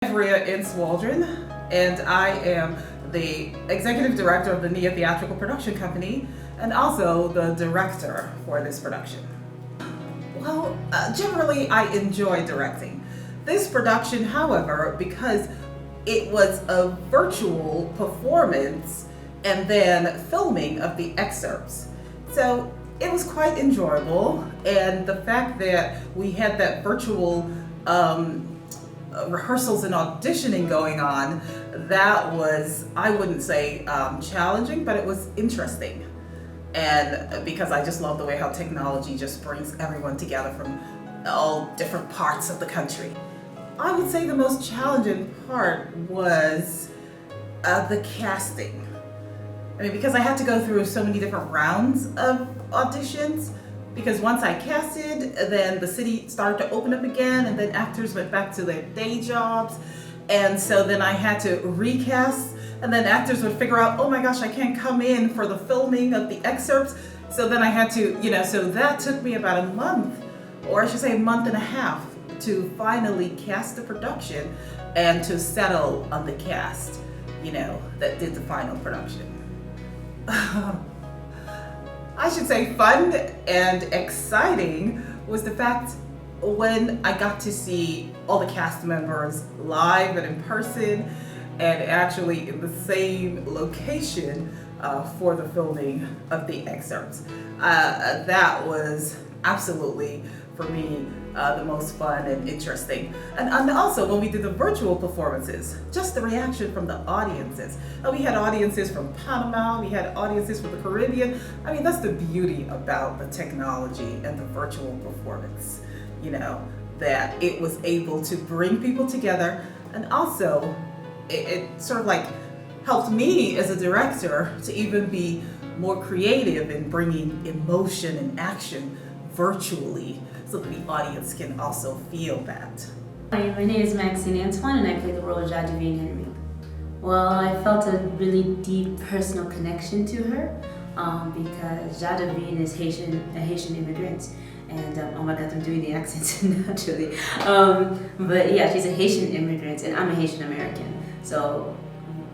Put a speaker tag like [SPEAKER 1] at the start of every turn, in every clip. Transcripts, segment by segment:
[SPEAKER 1] In Swaldron, and I am the Executive Director of the NIA Theatrical Production Company and also the director for this production. Well, generally I enjoy directing. This production, however, because it was a virtual performance and then filming of the excerpts, so it was quite enjoyable, and the fact that we had that virtual rehearsals and auditioning going on, that was, I wouldn't say challenging, but it was interesting. And because I just love the way how technology just brings everyone together from all different parts of the country. I would say the most challenging part was the casting. I mean, because I had to go through so many different rounds of auditions, because once I casted, then the city started to open up again, and then actors went back to their day jobs, and so then I had to recast, and then actors would figure out, oh my gosh, I can't come in for the filming of the excerpts, so then I had to, so that took me about a month, or I should say a month and a half, to finally cast the production and to settle on the cast, that did the final production. I should say fun and exciting was the fact when I got to see all the cast members live and in person and actually in the same location for the filming of the excerpts. That was absolutely, for me, the most fun and interesting. And also when we did the virtual performances, just the reaction from the audiences. We had audiences from Panama, we had audiences from the Caribbean. I mean, that's the beauty about the technology and the virtual performance, that it was able to bring people together, and also it sort of like helped me as a director to even be more creative in bringing emotion and action virtually, so that the audience can also feel that.
[SPEAKER 2] Hi, my name is Maxine Antoine, and I play the role of Jadovin Henry. Well, I felt a really deep personal connection to her because Jadovin is a Haitian immigrant, and oh my God, I'm doing the accents naturally. But yeah, she's a Haitian immigrant, and I'm a Haitian American. So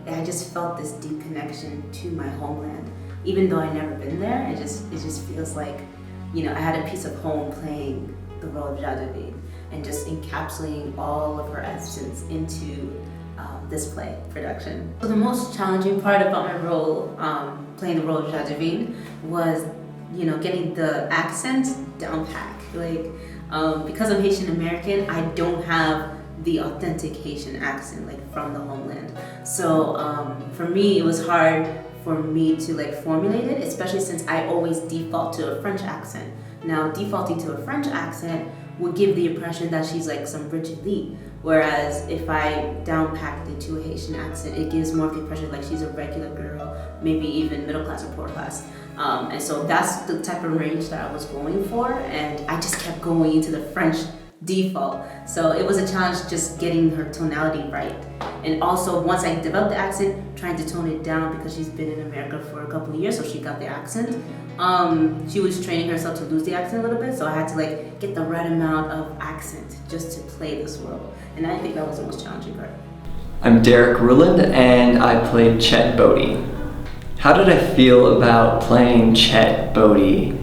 [SPEAKER 2] I just felt this deep connection to my homeland, even though I've never been there. It just feels like, I had a piece of home playing the role of Jadovin and just encapsulating all of her essence into this play production. So the most challenging part about my role, playing the role of Jadovin, was, getting the accent down pat. Because I'm Haitian American, I don't have the authentic Haitian accent, from the homeland. So for me, it was hard for me to formulate it, especially since I always default to a French accent. Now, defaulting to a French accent would give the impression that she's some rich elite, whereas if I downpacked it to a Haitian accent, it gives more of the impression like she's a regular girl, maybe even middle class or poor class. And so that's the type of range that I was going for, and I just kept going into the French default. So it was a challenge just getting her tonality right. And also, once I developed the accent, trying to tone it down because she's been in America for a couple of years, so she got the accent. She was training herself to lose the accent a little bit, so I had to get the right amount of accent just to play this role. And I think that was the most challenging part.
[SPEAKER 3] I'm Derek Ruland, and I played Chet Bodie. How did I feel about playing Chet Bodie?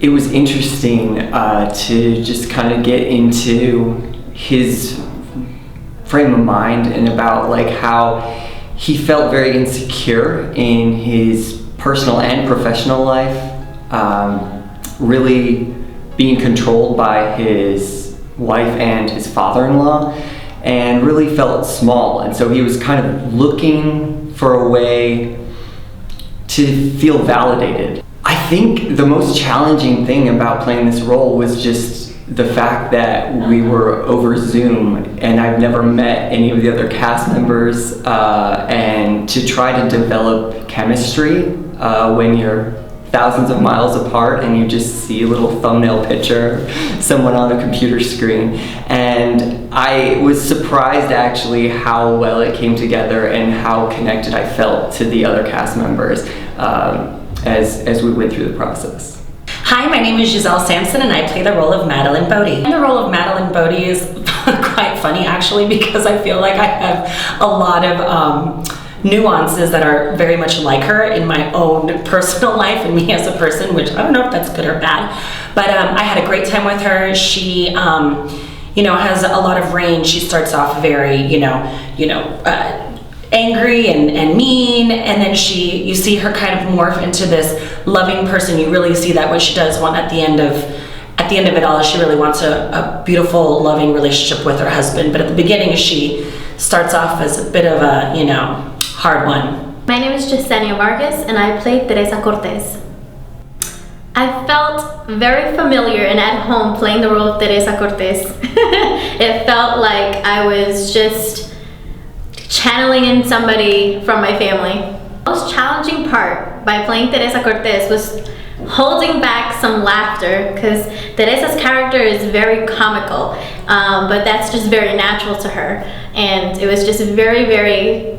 [SPEAKER 3] It was interesting to just kind of get into his frame of mind and about how he felt very insecure in his personal and professional life, really being controlled by his wife and his father-in-law, and really felt small. And so he was kind of looking for a way to feel validated. I think the most challenging thing about playing this role was just the fact that we were over Zoom, and I've never met any of the other cast members, and to try to develop chemistry when you're thousands of miles apart and you just see a little thumbnail picture, someone on a computer screen. And I was surprised actually how well it came together and how connected I felt to the other cast members as we went through the process.
[SPEAKER 4] Hi, my name is Giselle Sampson, and I play the role of Madeline Bodie. And the role of Madeline Bodie is quite funny actually, because I feel like I have a lot of nuances that are very much like her in my own personal life and me as a person, which I don't know if that's good or bad. But I had a great time with her. She, has a lot of range. She starts off very, angry and mean, and then you see her kind of morph into this loving person. You really see that what she does want at the end of it all is she really wants a beautiful, loving relationship with her husband. But at the beginning, she starts off as a bit of a, hard one.
[SPEAKER 5] My name is Jasenia Vargas, and I played Teresa Cortez. I felt very familiar and at home playing the role of Teresa Cortez. It felt like I was just channeling in somebody from my family. The most challenging part by playing Teresa Cortez was holding back some laughter, because Teresa's character is very comical, but that's just very natural to her, and it was just very, very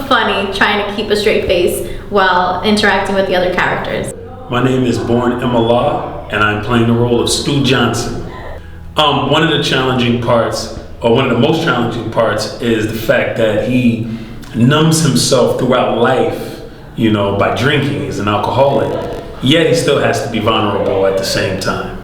[SPEAKER 5] funny trying to keep a straight face while interacting with the other characters.
[SPEAKER 6] My name is Born Imala, and I'm playing the role of Stu Johnson. One of the challenging parts, or one of the most challenging parts, is the fact that he numbs himself throughout life, by drinking. He's an alcoholic, yet he still has to be vulnerable at the same time.